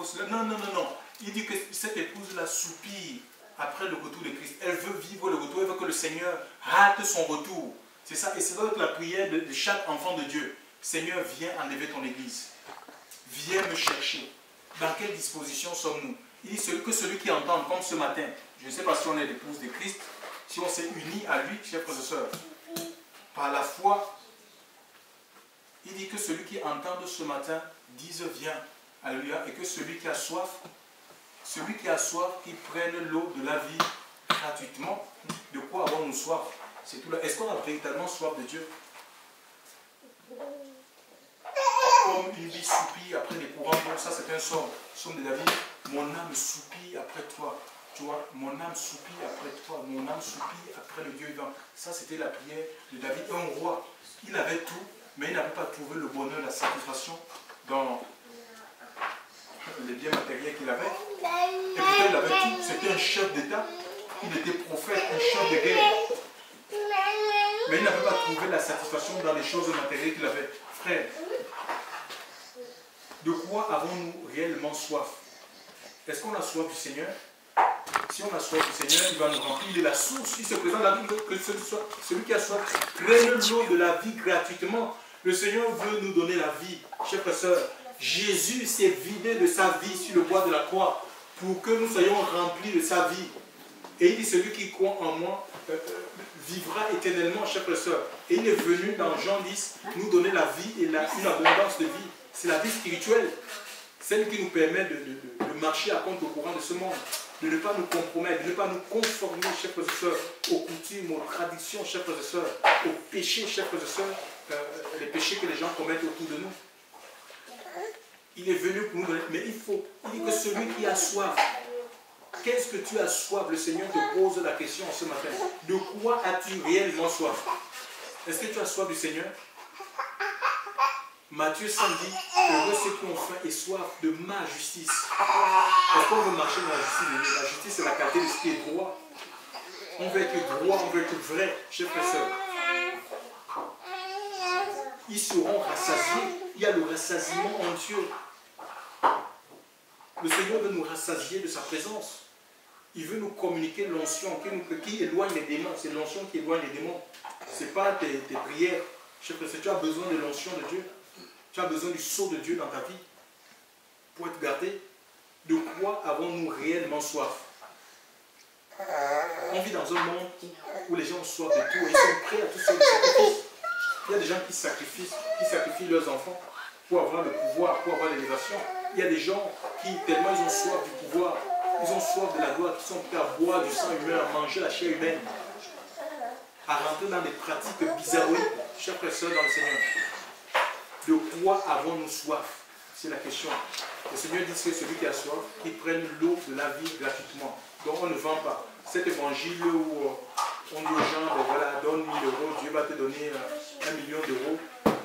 faut cela. Non, non, non, non. Il dit que cette épouse-là soupire après le retour de Christ. Elle veut vivre le retour, elle veut que le Seigneur rate son retour. C'est ça, et c'est donc la prière de chaque enfant de Dieu. Seigneur, viens enlever ton église. Viens me chercher. Dans quelle disposition sommes-nous? Il dit que celui qui entend, comme ce matin, je ne sais pas si on est l'épouse de Christ, si on s'est unis à lui, chers frères et sœurs, par la foi, il dit que celui qui entend ce matin dise viens, alléluia, et que celui qui a soif, qui prenne l'eau de la vie gratuitement. De quoi avons-nous soif? C'est tout là. Est-ce qu'on a véritablement soif de Dieu? Comme une vie soupire après les courants d'eau, ça c'est un somme de David. Mon âme soupire après toi. Tu vois, mon âme soupire après toi, mon âme soupire après le Dieu vivant. Ça c'était la prière de David, un roi. Il avait tout, mais il n'avait pas trouvé le bonheur, la satisfaction dans les biens matériels qu'il avait. Et pourtant il avait tout, c'était un chef d'État, il était prophète, un chef de guerre. Mais il n'avait pas trouvé la satisfaction dans les choses matérielles qu'il avait. Frère, de quoi avons-nous réellement soif? Est-ce qu'on a soif du Seigneur? Si on a soif du Seigneur, il va nous remplir. Il est la source. Il se présente la Bible que celui qui a soif prenne l'eau de la vie gratuitement. Le Seigneur veut nous donner la vie. Chers frères et sœurs, Jésus s'est vidé de sa vie sur le bois de la croix pour que nous soyons remplis de sa vie. Et il dit, celui qui croit en moi vivra éternellement, chers frères et sœurs. Et il est venu dans Jean 10 nous donner la vie et une abondance de vie. C'est la vie spirituelle, celle qui nous permet de marcher à contre-courant de ce monde, de ne pas nous compromettre, de ne pas nous conformer, chers frères et sœurs, aux coutumes, aux traditions, chers frères et sœurs, aux péchés, chers frères et sœurs, les péchés que les gens commettent autour de nous. Il est venu pour nous donner, mais il dit que celui qui a soif, qu'est-ce que tu as soif? Le Seigneur te pose la question ce matin. De quoi as-tu réellement soif? Est-ce que tu as soif du Seigneur? Matthieu 5 dit, heureux ceux qui ont faim et soif de ma justice. Est-ce qu'on veut marcher dans la justice? La justice, c'est la qualité de ce qui est droit. On veut être droit, on veut être vrai, chers frères et sœurs. Ils seront rassasiés. Il y a le rassasiement en Dieu. Le Seigneur veut nous rassasier de sa présence. Il veut nous communiquer l'onction qui éloigne les démons. C'est l'onction qui éloigne les démons. Ce n'est pas tes prières. Chers frères et sœurs, tu as besoin de l'onction de Dieu. Tu as besoin du sceau de Dieu dans ta vie pour être gardé. De quoi avons-nous réellement soif? On vit dans un monde où les gens ont soif de tout et ils sont prêts à tout ça. Il y a des gens qui sacrifient leurs enfants pour avoir le pouvoir, pour avoir l'élévation. Il y a des gens qui, tellement ils ont soif du pouvoir, ils ont soif de la gloire, qui sont prêts à boire du sang humain, à manger la chair humaine, à rentrer dans des pratiques bizarroïdes, chers frères et sœurs dans le Seigneur. De quoi avons-nous soif? C'est la question. Le Seigneur dit que celui qui a soif, qu'il prenne l'eau de la vie gratuitement. Donc on ne vend pas. Cet évangile où on dit aux gens, ben voilà, donne 1000 euros, Dieu va te donner 1 million d'euros.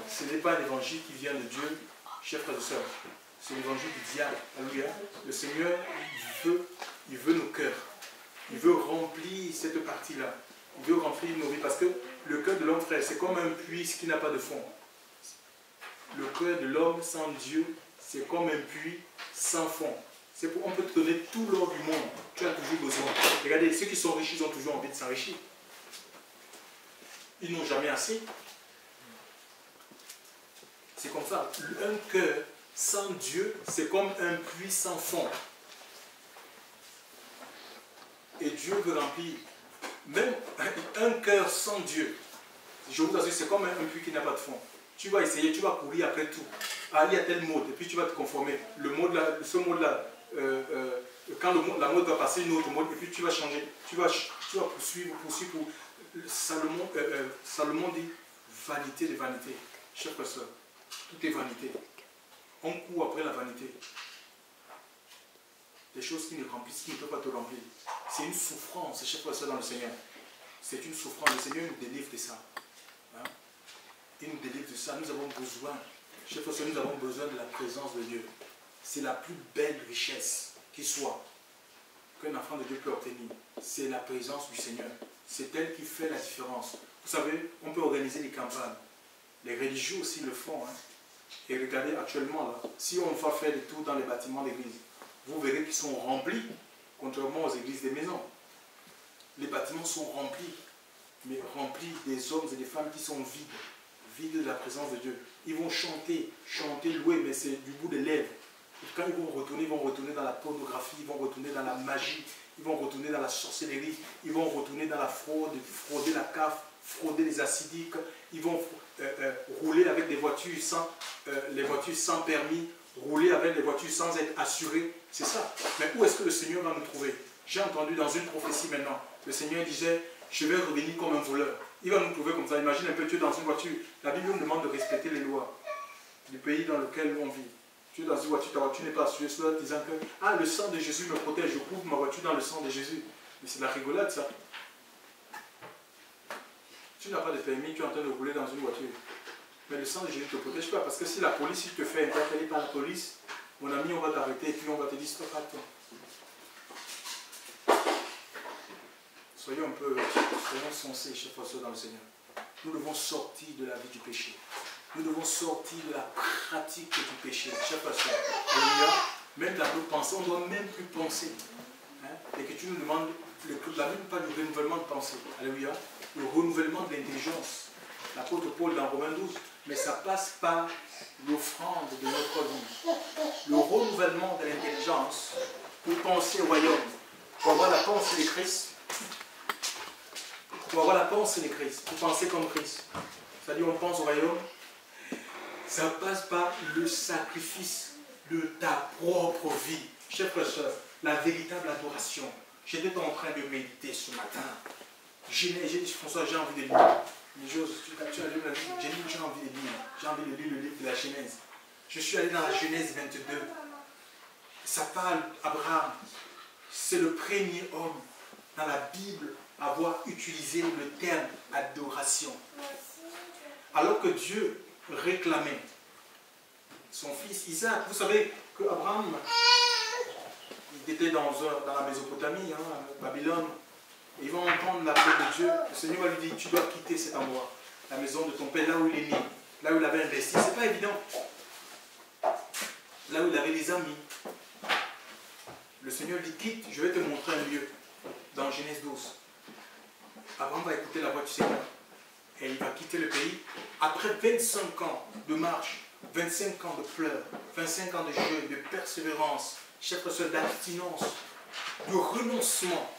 Ce n'est pas un évangile qui vient de Dieu, chers frères et sœurs. C'est l'évangile du diable. Alléluia. Le Seigneur, il veut nos cœurs. Il veut remplir cette partie-là. Il veut remplir nos vies. Parce que le cœur de l'homme, frère, c'est comme un puits qui n'a pas de fond. Le cœur de l'homme sans Dieu, c'est comme un puits sans fond. On peut te donner tout l'or du monde. Tu as toujours besoin. Regardez, ceux qui sont riches, ils ont toujours envie de s'enrichir. Ils n'ont jamais assez. C'est comme ça. Un cœur sans Dieu, c'est comme un puits sans fond. Et Dieu veut remplir. Même un cœur sans Dieu, je vous assure, c'est comme un puits qui n'a pas de fond. Tu vas essayer, tu vas courir après tout. Ah, il y a tel mode, et puis tu vas te conformer. Le mode là, ce mode-là, quand la mode va passer, une autre mode, et puis tu vas changer. Tu vas poursuivre. Salomon dit vanité de vanité. Chers frères et sœurs, tout est vanité. On court après la vanité. Des choses qui ne remplissent, qui ne peuvent pas te remplir. C'est une souffrance, chers frères et sœurs, dans le Seigneur. C'est une souffrance. Le Seigneur nous délivre de ça. Hein? Il nous délivre de ça. Nous avons besoin, chers frères et sœurs, nous avons besoin de la présence de Dieu. C'est la plus belle richesse qui soit qu'un enfant de Dieu peut obtenir. C'est la présence du Seigneur. C'est elle qui fait la différence. Vous savez, on peut organiser des campagnes. Les religieux aussi le font. Hein? Et regardez actuellement, là, si on va faire des tours dans les bâtiments d'église, vous verrez qu'ils sont remplis, contrairement aux églises des maisons. Les bâtiments sont remplis, mais remplis des hommes et des femmes qui sont vides de la présence de Dieu. Ils vont chanter, louer, mais c'est du bout des lèvres. Et quand ils vont retourner dans la pornographie, ils vont retourner dans la magie, ils vont retourner dans la sorcellerie, ils vont retourner dans la fraude, frauder la CAF, frauder les acidiques, ils vont rouler avec des voitures les voitures sans permis, rouler avec les voitures sans être assurées. C'est ça. Mais où est-ce que le Seigneur va nous trouver? J'ai entendu dans une prophétie maintenant, le Seigneur disait, je vais revenir comme un voleur. Il va nous trouver comme ça. Imagine un peu, tu es dans une voiture. La Bible nous demande de respecter les lois du pays dans lequel on vit. Tu es dans une voiture, ta voiture n'est pas assurée, cela disant que ah, le sang de Jésus me protège, je couvre ma voiture dans le sang de Jésus. Mais c'est la rigolade ça. Tu n'as pas de permis, tu es en train de rouler dans une voiture. Mais le sang de Jésus ne te protège pas, parce que si la police te fait interpeller par la police, mon ami, on va t'arrêter et puis on va te dire stop à toi. Soyons sensés, chers frères et sœurs dans le Seigneur. Nous devons sortir de la vie du péché. Nous devons sortir de la pratique du péché. Chers frères et sœurs, alléluia. Même dans nos pensées, on ne doit même plus penser. Et que tu nous demandes, la Bible parle du renouvellement de pensée. Alléluia. Le renouvellement de l'intelligence. L'apôtre Paul dans Romains 12. Mais ça passe par l'offrande de notre vie. Le renouvellement de l'intelligence pour penser au royaume. Pour avoir la pensée de Christ. Pour avoir la pensée de Christ. Pour penser comme Christ. C'est-à-dire on pense au royaume. Ça passe par le sacrifice de ta propre vie. Chers frères et sœurs, la véritable adoration. J'étais en train de méditer ce matin. J'ai dit, François, j'ai envie de lire. J'ai envie de lire. J'ai envie de lire le livre de la Genèse. Je suis allé dans la Genèse 22. Ça parle d'Abraham. C'est le premier homme dans la Bible à avoir utilisé le terme adoration. Alors que Dieu réclamait son fils Isaac. Vous savez qu'Abraham, il était dans la Mésopotamie, Babylone. Ils vont entendre la paix de Dieu. Le Seigneur va lui dire, tu dois quitter cet endroit, la maison de ton père, là où il est né, là où il avait investi. Ce n'est pas évident. Là où il avait des amis. Le Seigneur dit, quitte, je vais te montrer un lieu. Dans Genèse 12. Abraham va écouter la voix du Seigneur. Et il va quitter le pays. Après 25 ans de marche, 25 ans de pleurs, 25 ans de jeûne, de persévérance, chers frères et sœurs, d'abstinence, de renoncement,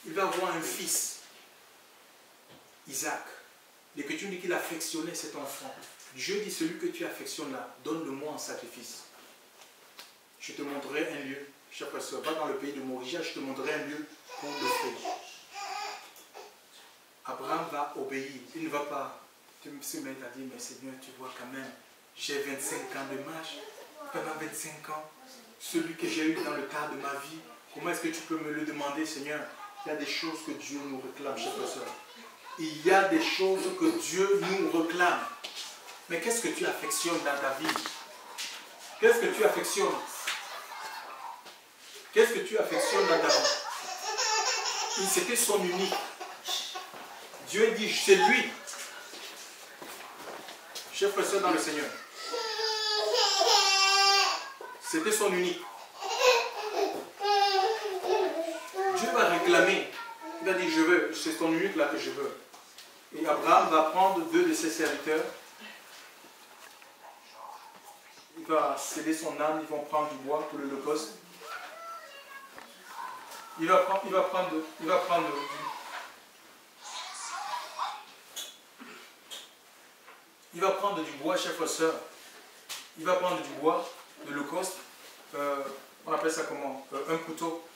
il va avoir un fils, Isaac. L'Écriture dit qu'il affectionnait cet enfant. Dieu dit, celui que tu affectionnes là, donne-le-moi en sacrifice. Je te montrerai un lieu. Chers frères et sœurs, va dans le pays de Moria, je te montrerai un lieu pour le faire. Abraham va obéir. Il ne va pas se mettre à dire, mais Seigneur, tu vois quand même, j'ai 25 ans de marche. Pendant 25 ans, celui que j'ai eu dans le cadre de ma vie, comment est-ce que tu peux me le demander, Seigneur? Il y a des choses que Dieu nous réclame, chers frères et sœurs. Il y a des choses que Dieu nous réclame. Mais qu'est-ce que tu affectionnes dans ta vie? Qu'est-ce que tu affectionnes? Qu'est-ce que tu affectionnes dans ta vie? C'était son unique. Dieu dit, c'est lui. Chers frères et sœurs dans le Seigneur. C'était son unique. Dieu va réclamer. Il a dit, je veux, c'est ton unique là que je veux. Et Abraham va prendre 2 de ses serviteurs. Il va céder son âme, ils vont prendre du bois pour l'Holocauste. Il va prendre du bois, chers frères et sœurs. Il va prendre du bois, de l'Holocauste. On appelle ça comment? Un couteau.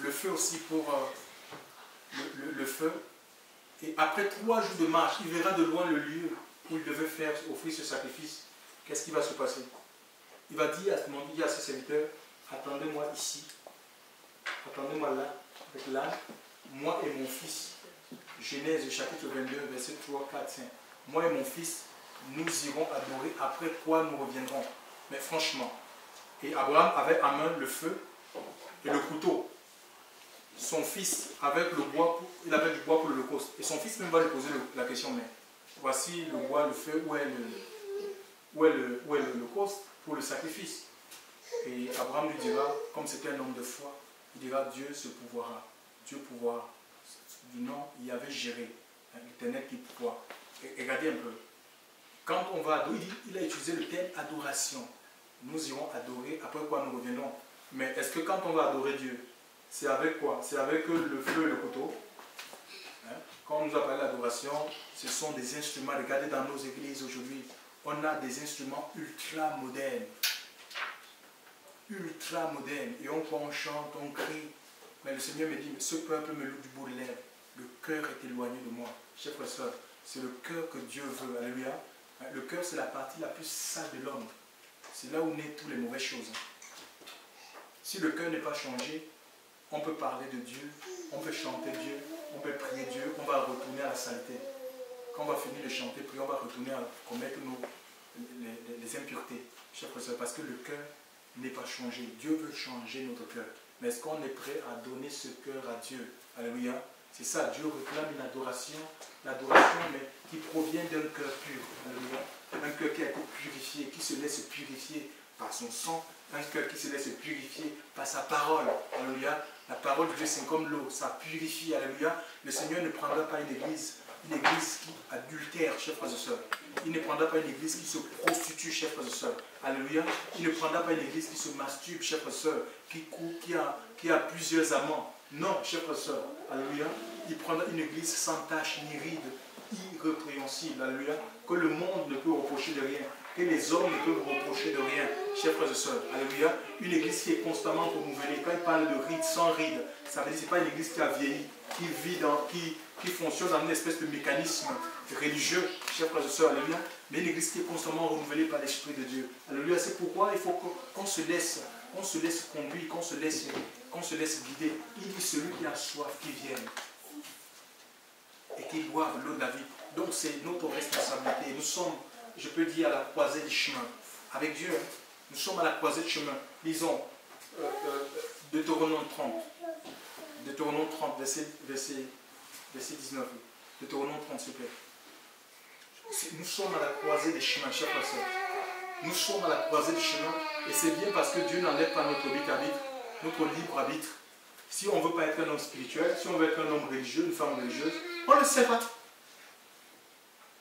Le feu aussi pour le feu. Et après 3 jours de marche, il verra de loin le lieu où il devait faire offrir ce sacrifice. Qu'est-ce qui va se passer? Il va dire à ses serviteurs, attendez-moi ici. Attendez-moi là, avec l'âne, moi et mon fils. Genèse chapitre 22, verset 3, 4, 5. Moi et mon fils, nous irons adorer, après quoi nous reviendrons. Mais franchement, et Abraham avait à main le feu et le couteau. Son fils avec le bois, il avait du bois pour l'Holocauste. Et son fils même va lui poser la question, mais voici le bois, le feu, où où est l'Holocauste pour le sacrifice. Et Abraham lui dira, comme c'était un homme de foi, il dira Dieu se pourvoira. Dieu pourvoira. Du nom, il y avait géré. L'Éternel qui pourvoit. Et regardez un peu. Quand on va adorer, il a utilisé le terme adoration. Nous irons adorer, après quoi nous reviendrons. Mais est-ce que quand on va adorer Dieu, c'est avec quoi? C'est avec le feu et le couteau. Hein? Quand on nous a parlé d'adoration, ce sont des instruments. Regardez dans nos églises aujourd'hui, on a des instruments ultra modernes. Ultra modernes. Et on chante, on crie. Mais le Seigneur me dit, ce peuple me loue du bout de lèvres. Le cœur est éloigné de moi. Chers frères et sœurs, c'est le cœur que Dieu veut. Alléluia. Le cœur, c'est la partie la plus sale de l'homme. C'est là où naissent toutes les mauvaises choses. Si le cœur n'est pas changé, on peut parler de Dieu, on peut chanter Dieu, on peut prier Dieu, on va retourner à la saleté. Quand on va finir de chanter, prier, on va retourner à commettre les impuretés. Chers frères et sœurs, parce que le cœur n'est pas changé. Dieu veut changer notre cœur. Mais est-ce qu'on est prêt à donner ce cœur à Dieu? Alléluia. C'est ça, Dieu réclame une adoration, l'adoration, mais qui provient d'un cœur pur. Alléluia. Un cœur qui a été purifié, qui se laisse purifier par son sang, un cœur qui se laisse purifier par sa parole. Alléluia. La parole de Dieu, c'est comme l'eau, ça purifie. Alléluia. Le Seigneur ne prendra pas une église qui adultère, chers frères et sœurs. Il ne prendra pas une église qui se prostitue, chers frères et sœurs. Alléluia. Il ne prendra pas une église qui se masturbe, chers frères et sœurs, qui a plusieurs amants. Non, chers frères et sœurs. Alléluia. Il prendra une église sans tache ni ride, irrépréhensible. Alléluia. Que le monde ne peut reprocher de rien. Que les hommes ne peuvent reprocher de rien, chers frères et sœurs. Alléluia. Une église qui est constamment renouvelée. Quand il parle de ride, sans ride, ça veut dire que ce n'est pas une église qui a vieilli, qui vit qui fonctionne dans une espèce de mécanisme religieux, chers frères et sœurs. Alléluia. Mais une église qui est constamment renouvelée par l'Esprit de Dieu. Alléluia. C'est pourquoi il faut qu'on se laisse conduire, qu'on se laisse guider. Il dit celui qui a soif, qui vienne et qui boive l'eau de la vie. Donc c'est notre responsabilité. Nous sommes, je peux dire, à la croisée du chemin. Avec Dieu, nous sommes à la croisée du chemin. Lisons Deutéronome 30. Deutéronome 30, verset 19. Deutéronome 30, s'il vous plaît. Nous sommes à la croisée des chemins, chers frères et sœurs. Nous sommes à la croisée du chemin. Et c'est bien parce que Dieu n'enlève pas notre libre arbitre, notre libre arbitre. Si on ne veut pas être un homme spirituel, si on veut être un homme religieux, une femme religieuse, on ne le sait pas.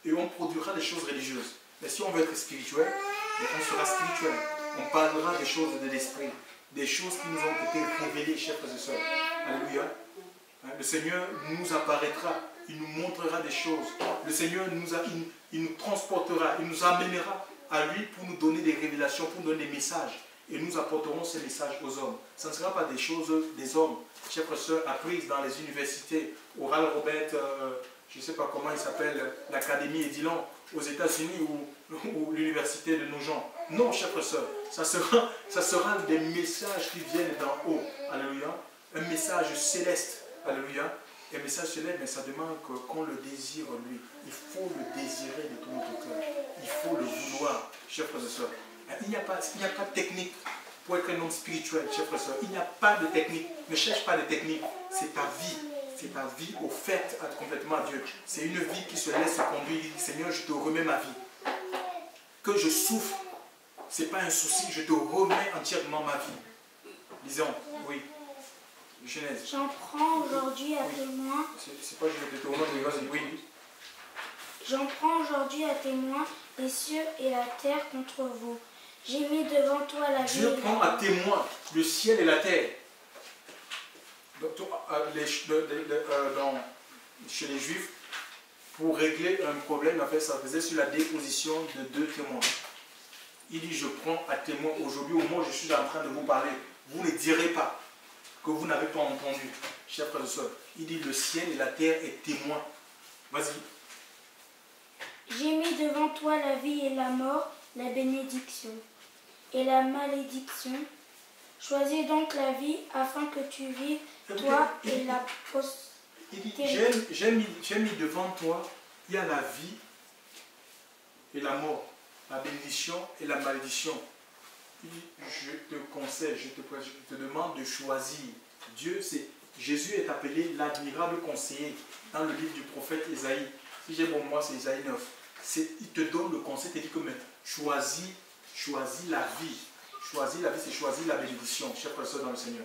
Et on produira des choses religieuses. Mais si on veut être spirituel, on sera spirituel. On parlera des choses de l'esprit, des choses qui nous ont été révélées, chers frères et sœurs. Alléluia. Le Seigneur nous apparaîtra, il nous montrera des choses. Le Seigneur il nous transportera, il nous amènera à lui pour nous donner des révélations, pour nous donner des messages. Et nous apporterons ces messages aux hommes. Ce ne sera pas des choses des hommes, chers frères et sœurs, apprises dans les universités. Oral Robert, je ne sais pas comment il s'appelle, l'Académie Edilon, aux États-Unis ou l'université de Nogent. Non, chers frères et sœurs, ça sera des messages qui viennent d'en haut. Alléluia. Un message céleste. Alléluia. Un message céleste, mais ça demande qu'on le désire lui. Il faut le désirer de tout notre cœur. Il faut le vouloir, chers frères et sœurs. Il n'y a pas de technique pour être un homme spirituel, chers frères et sœurs. Il n'y a pas de technique. Ne cherche pas de technique. C'est ta vie. C'est ta vie offerte complètement à Dieu. C'est une vie qui se laisse conduire. Il dit, Seigneur, je te remets ma vie. Que je souffre, ce n'est pas un souci. Je te remets entièrement ma vie. Disons, oui. Genèse. J'en prends aujourd'hui à témoin. C'est pas je te remets, mais vas-y, oui. J'en prends aujourd'hui à témoin les cieux et la terre contre vous. J'ai mis devant toi la vie. Dieu prend à témoin le ciel et la terre. Chez les Juifs, pour régler un problème, ça faisait sur la déposition de deux témoins. Il dit, je prends à témoin aujourd'hui, au moment où je suis en train de vous parler, vous ne direz pas que vous n'avez pas entendu, chers frères et sœurs. Il dit, le ciel et la terre est témoin. Vas-y. J'ai mis devant toi la vie et la mort, la bénédiction et la malédiction. Choisis donc la vie afin que tu vives, toi et la postérité. J'ai mis devant toi, il y a la vie et la mort, la bénédiction et la malédiction. Il dit, je te conseille, je te demande de choisir. Jésus est appelé l'admirable conseiller dans le livre du prophète Isaïe. Si j'ai bon moi, c'est Isaïe 9. il te donne le conseil, il te dit que mais, choisis la vie. Choisis la vie, c'est choisir la bénédiction, chers frères et sœurs dans le Seigneur.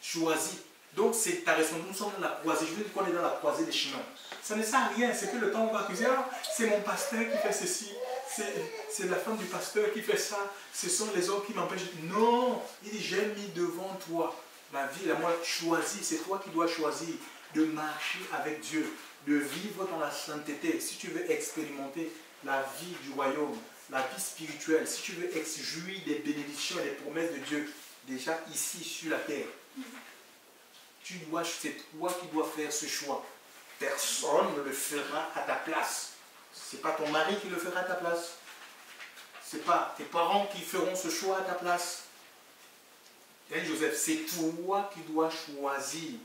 Choisis. Donc c'est ta responsabilité. Nous sommes dans la croisée. Je veux dire qu'on est dans la croisée des chemins. Ça ne sert à rien. C'est que le temps on va accuser. Ah, c'est mon pasteur qui fait ceci. C'est la femme du pasteur qui fait ça. Ce sont les hommes qui m'empêchent. Non. Il dit, j'ai mis devant toi la vie, la mort. Choisis. C'est toi qui dois choisir de marcher avec Dieu, de vivre dans la sainteté. Si tu veux expérimenter la vie du royaume, la vie spirituelle, si tu veux jouir des bénédictions et des promesses de Dieu, déjà ici sur la terre, c'est toi qui dois faire ce choix. Personne ne le fera à ta place. Ce n'est pas ton mari qui le fera à ta place. Ce n'est pas tes parents qui feront ce choix à ta place. Et Joseph, c'est toi qui dois choisir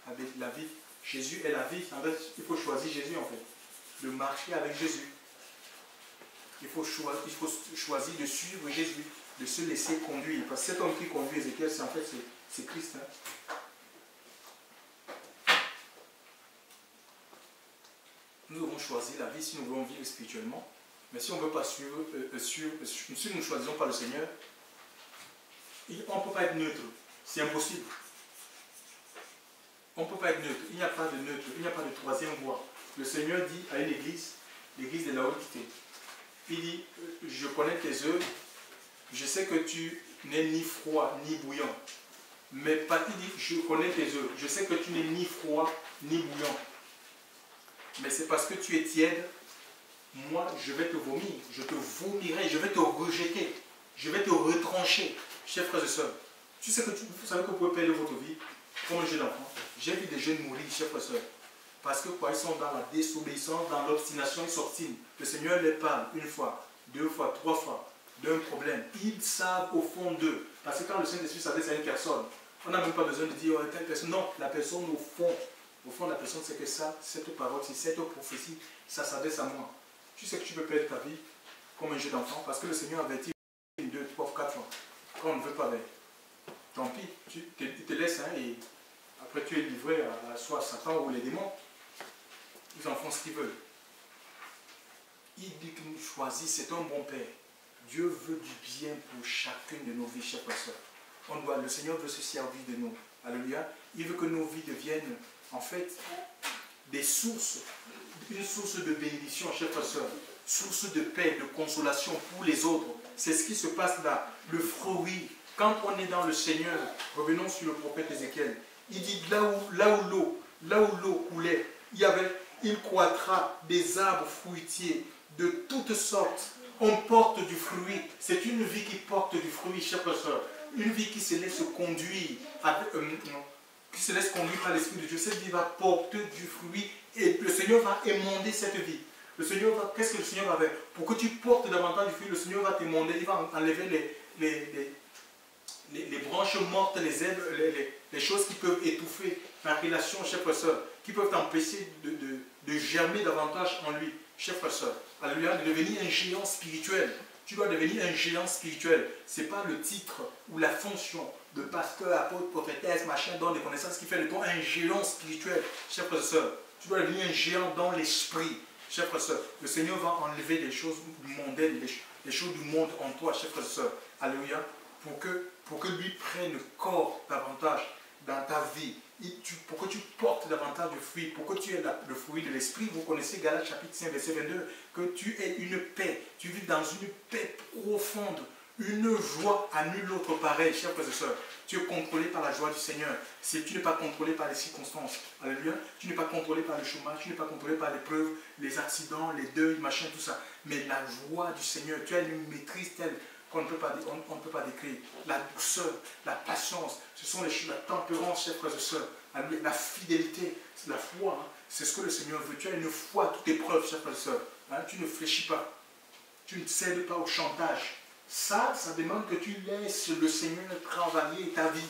avec la vie. Jésus est la vie. En fait, il faut choisir Jésus en fait. De marcher avec Jésus. Il faut choisir de suivre Jésus, de se laisser conduire. Parce que cet homme qui conduit Ézéchiel, c'est en fait c'est Christ. Hein. Nous devons choisir la vie si nous voulons vivre spirituellement. Mais si on ne veut pas si nous ne choisissons pas le Seigneur, on ne peut pas être neutre. C'est impossible. On ne peut pas être neutre. Il n'y a pas de neutre. Il n'y a pas de troisième voie. Le Seigneur dit à une église, l'église de Laodicée, il dit, je connais tes œuvres, je sais que tu n'es ni froid ni bouillant. Mais pas, il dit, je connais tes œuvres, je sais que tu n'es ni froid ni bouillant. Mais c'est parce que tu es tiède, moi je vais te vomir, je te vomirai, je vais te rejeter, je vais te retrancher. Chers frères et sœurs, vous savez que vous pouvez perdre votre vie comme un jeune enfant. J'ai vu des jeunes mourir, chers frères et sœurs. Parce que quoi, ils sont dans la désobéissance, dans l'obstination, ils s'obstinent. Le Seigneur les parle une fois, deux fois, trois fois d'un problème. Ils savent au fond d'eux. Parce que quand le Saint-Esprit s'adresse à une personne, on n'a même pas besoin de dire telle personne. Non, la personne au fond de la personne, c'est que ça, cette parole, c'est cette prophétie, ça s'adresse à moi. Tu sais que tu peux perdre ta vie comme un jeune enfant parce que le Seigneur avertit une, deux, trois, quatre fois. Quand on ne veut pas, ben, tant pis, tu te laisses et après tu es livré à soit Satan ou les démons. Ils en font ce qu'ils veulent. Il dit que nous choisissons, c'est un bon Père. Dieu veut du bien pour chacune de nos vies, chers frères et sœurs. Le Seigneur veut se servir de nous. Alléluia. Il veut que nos vies deviennent, en fait, des sources, une source de bénédiction, chers frères et sœurs. Source de paix, de consolation pour les autres. C'est ce qui se passe là. Le fruit. Quand on est dans le Seigneur, revenons sur le prophète Ézéchiel. Il dit là où l'eau coulait, il croîtra des arbres fruitiers de toutes sortes. On porte du fruit. C'est une vie qui porte du fruit, chers frères et sœurs. Une vie qui se laisse conduire, par l'Esprit de Dieu. Cette vie va porter du fruit et le Seigneur va émonder cette vie. Qu'est-ce que le Seigneur va faire? Pour que tu portes davantage du fruit, le Seigneur va t'émonder. Il va enlever les branches mortes, les herbes, les choses qui peuvent étouffer ta relation, chers frères et sœurs, qui peuvent t'empêcher de germer davantage en lui, chers frères et sœurs. Alléluia, de devenir un géant spirituel. Tu dois devenir un géant spirituel. Ce n'est pas le titre ou la fonction de pasteur, apôtre, prophétesse, machin, dans les connaissances qui fait de toi un géant spirituel, chers frères et sœurs. Tu dois devenir un géant dans l'esprit, chers frères et sœurs. Le Seigneur va enlever les choses mondaines, les choses du monde en toi, chers frères et sœurs. Alléluia. Pour que lui prenne corps davantage dans ta vie, pour que tu portes davantage de fruits, pour que tu aies le fruit de l'esprit. Vous connaissez Galates chapitre 5, verset 22, que tu aies une paix, tu vis dans une paix profonde, une joie à nul autre pareil, chers frères et sœurs. Tu es contrôlé par la joie du Seigneur. Tu n'es pas contrôlé par les circonstances. Alléluia. Tu n'es pas contrôlé par le chômage, tu n'es pas contrôlé par l'épreuve, les accidents, les deuils, machin, tout ça. Mais la joie du Seigneur, tu as une maîtrise telle qu'on ne peut pas décrire. La douceur, la patience, ce sont les choses, la tempérance, chers frères et sœurs, la fidélité, la foi, hein, c'est ce que le Seigneur veut. Tu as une foi à toute épreuve, chers frères et sœurs. Hein, tu ne fléchis pas. Tu ne cèdes pas au chantage. Ça demande que tu laisses le Seigneur travailler ta vie.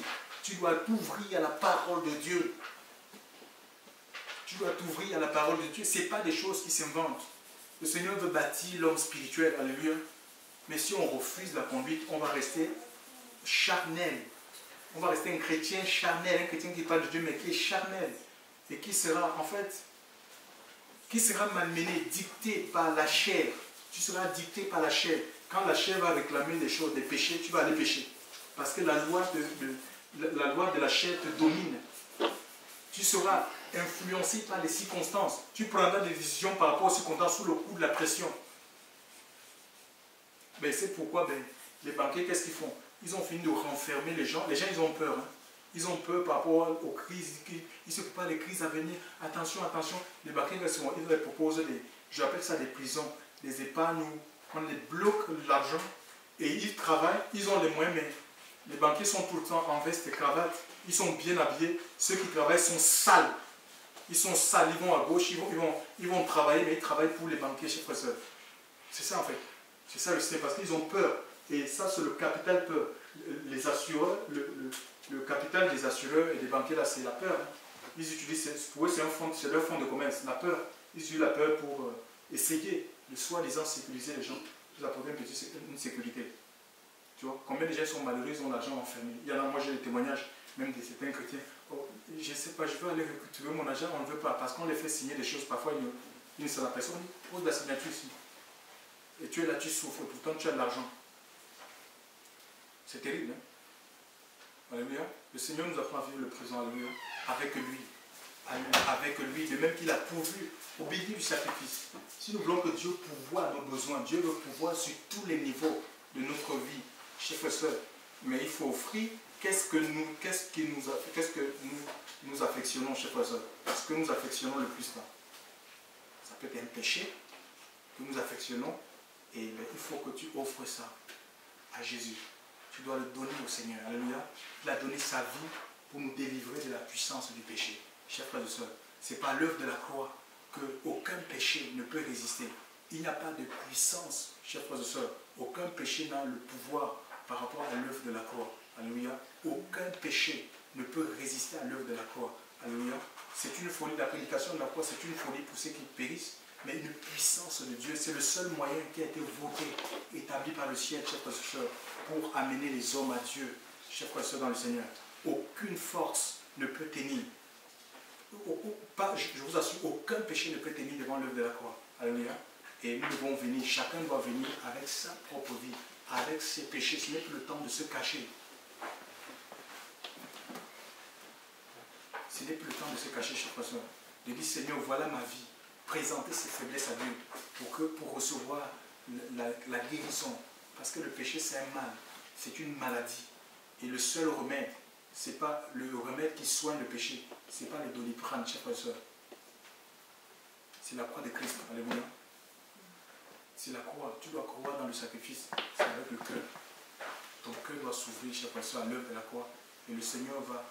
Tu dois t'ouvrir à la parole de Dieu. Tu dois t'ouvrir à la parole de Dieu. Ce n'est pas des choses qui s'inventent. Le Seigneur veut bâtir l'homme spirituel. Alléluia. Mais si on refuse la conduite, on va rester charnel. On va rester un chrétien charnel, un chrétien qui parle de Dieu, mais qui est charnel. Et qui sera, en fait, qui sera malmené, dicté par la chair. Tu seras dicté par la chair. Quand la chair va réclamer des choses, des péchés, tu vas aller pécher. Parce que la loi de la chair te domine. Tu seras influencé par les circonstances. Tu prendras des décisions par rapport aux circonstances sous le coup de la pression. Ben, c'est pourquoi les banquiers, qu'est-ce qu'ils font? Ils ont fini de renfermer les gens. Les gens, ils ont peur. Hein. Ils ont peur par rapport aux crises. Ils se préparent les crises à venir. Attention, attention. Les banquiers, ils leur proposent j'appelle ça des prisons, des épargnes où on les bloque l'argent et ils travaillent. Ils ont les moyens, mais les banquiers sont tout le temps en veste et cravate. Ils sont bien habillés. Ceux qui travaillent sont sales. Ils sont sales. Ils vont à gauche. Ils vont travailler, mais ils travaillent pour les banquiers chez Fresseur. C'est ça en fait. C'est ça le système. Parce qu'ils ont peur. Et ça, c'est le capital peur. Les assureurs, le capital des assureurs et des banquiers, là, c'est la peur. Ils utilisent, pour eux, c'est leur fonds de commerce, la peur. Ils utilisent la peur pour essayer de soi-disant sécuriser les gens. Ils apportent une sécurité. Tu vois, combien de gens sont malheureux, ils ont l'argent enfermé. Il y en a, moi j'ai des témoignages, même de certains chrétiens. Oh, je ne sais pas, je veux aller récupérer mon argent, on ne veut pas, parce qu'on les fait signer des choses, parfois ils ne savent pas. Personne pose la signature ici. Et tu es là, tu souffres, pourtant tu as de l'argent. C'est terrible, hein? Alléluia. Le Seigneur nous apprend à vivre le présent, alléluia, avec lui. Avec lui, de même qu'il a pourvu au béni du sacrifice. Si nous voulons que Dieu pourvoie à nos besoins, Dieu veut pouvoir sur tous les niveaux de notre vie, chers frères et sœurs. Mais il faut offrir qu'est-ce que nous affectionnons, chers frères et sœurs. Est-ce que nous affectionnons le plus là? Ça peut être un péché que nous affectionnons. Et bien, il faut que tu offres ça à Jésus. Tu dois le donner au Seigneur. Alléluia. Il a donné sa vie pour nous délivrer de la puissance du péché. Chers frères et sœurs, c'est par l'œuvre de la croix qu'aucun péché ne peut résister. Il n'y a pas de puissance, chers frères et sœurs. Aucun péché n'a le pouvoir par rapport à l'œuvre de la croix. Alléluia. Aucun péché ne peut résister à l'œuvre de la croix. Alléluia. C'est une folie. La prédication de la croix, c'est une folie pour ceux qui périssent. Mais une puissance de Dieu, c'est le seul moyen qui a été voté, établi par le ciel, chers frères et sœurs, pour amener les hommes à Dieu, chers frères et sœurs dans le Seigneur. Aucune force ne peut tenir. Je vous assure, aucun péché ne peut tenir devant l'œuvre de la croix. Alléluia. Et nous devons venir, chacun doit venir avec sa propre vie, avec ses péchés. Ce n'est plus le temps de se cacher. Ce n'est plus le temps de se cacher, chers frères et sœurs. De dire, Seigneur, voilà ma vie. Présenter ses faiblesses à Dieu pour recevoir la guérison. Parce que le péché, c'est un mal. C'est une maladie. Et le seul remède, ce n'est pas le remède qui soigne le péché. Ce n'est pas le Doliprane, chers frères et sœurs. C'est la croix de Christ. Alléluia. C'est la croix. Tu dois croire dans le sacrifice. C'est avec le cœur. Ton cœur doit s'ouvrir, chers frères et sœurs, à l'œuvre de la croix. Et le Seigneur va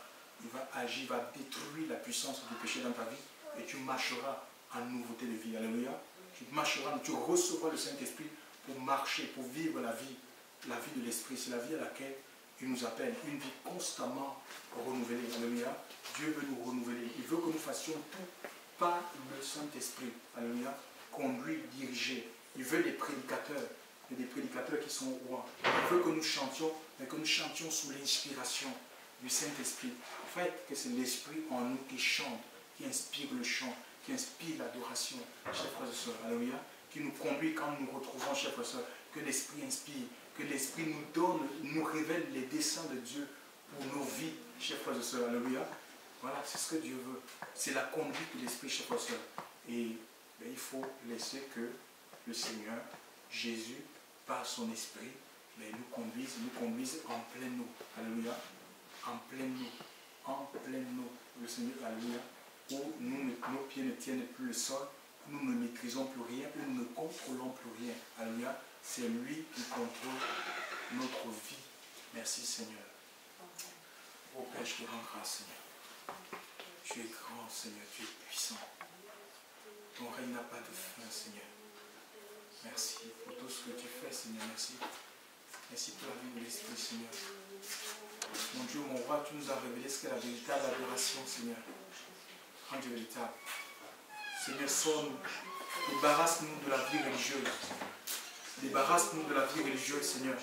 agir, va détruire la puissance du péché dans ta vie. Et tu marcheras en nouveauté de vie. Alléluia. Tu marcheras, tu recevras le Saint-Esprit pour marcher, pour vivre la vie de l'Esprit. C'est la vie à laquelle il nous appelle. Une vie constamment renouvelée. Alléluia. Dieu veut nous renouveler. Il veut que nous fassions tout par le Saint-Esprit. Alléluia. Conduire, diriger. Il veut des prédicateurs. Et des prédicateurs qui sont rois. Il veut que nous chantions, mais que nous chantions sous l'inspiration du Saint-Esprit. En fait, que c'est l'Esprit en nous qui chante, qui inspire le chant, qui inspire l'adoration, chers frères et sœurs, alléluia, qui nous conduit quand nous nous retrouvons, chers frères et sœurs, que l'Esprit inspire, que l'Esprit nous donne, nous révèle les desseins de Dieu pour nos vies, chers frères et sœurs, alléluia. Voilà, c'est ce que Dieu veut. C'est la conduite de l'Esprit, chers frères et sœurs. Et ben, il faut laisser que le Seigneur, Jésus, par son Esprit, ben, nous conduise en pleine eau, alléluia, en pleine eau, le Seigneur, alléluia. Où nos pieds ne tiennent plus le sol, nous ne maîtrisons plus rien, nous ne contrôlons plus rien. Alléluia. C'est lui qui contrôle notre vie. Merci Seigneur. Oh Père, je te rends grâce Seigneur. Tu es grand Seigneur, tu es puissant. Ton règne n'a pas de fin Seigneur. Merci pour tout ce que tu fais Seigneur. Merci. Merci pour la vie de l'Esprit Seigneur. Mon Dieu, mon roi, tu nous as révélé ce qu'est la véritable adoration Seigneur. Dieu véritable. Seigneur, sors-nous, débarrasse-nous de la vie religieuse. Débarrasse-nous de la vie religieuse, Seigneur.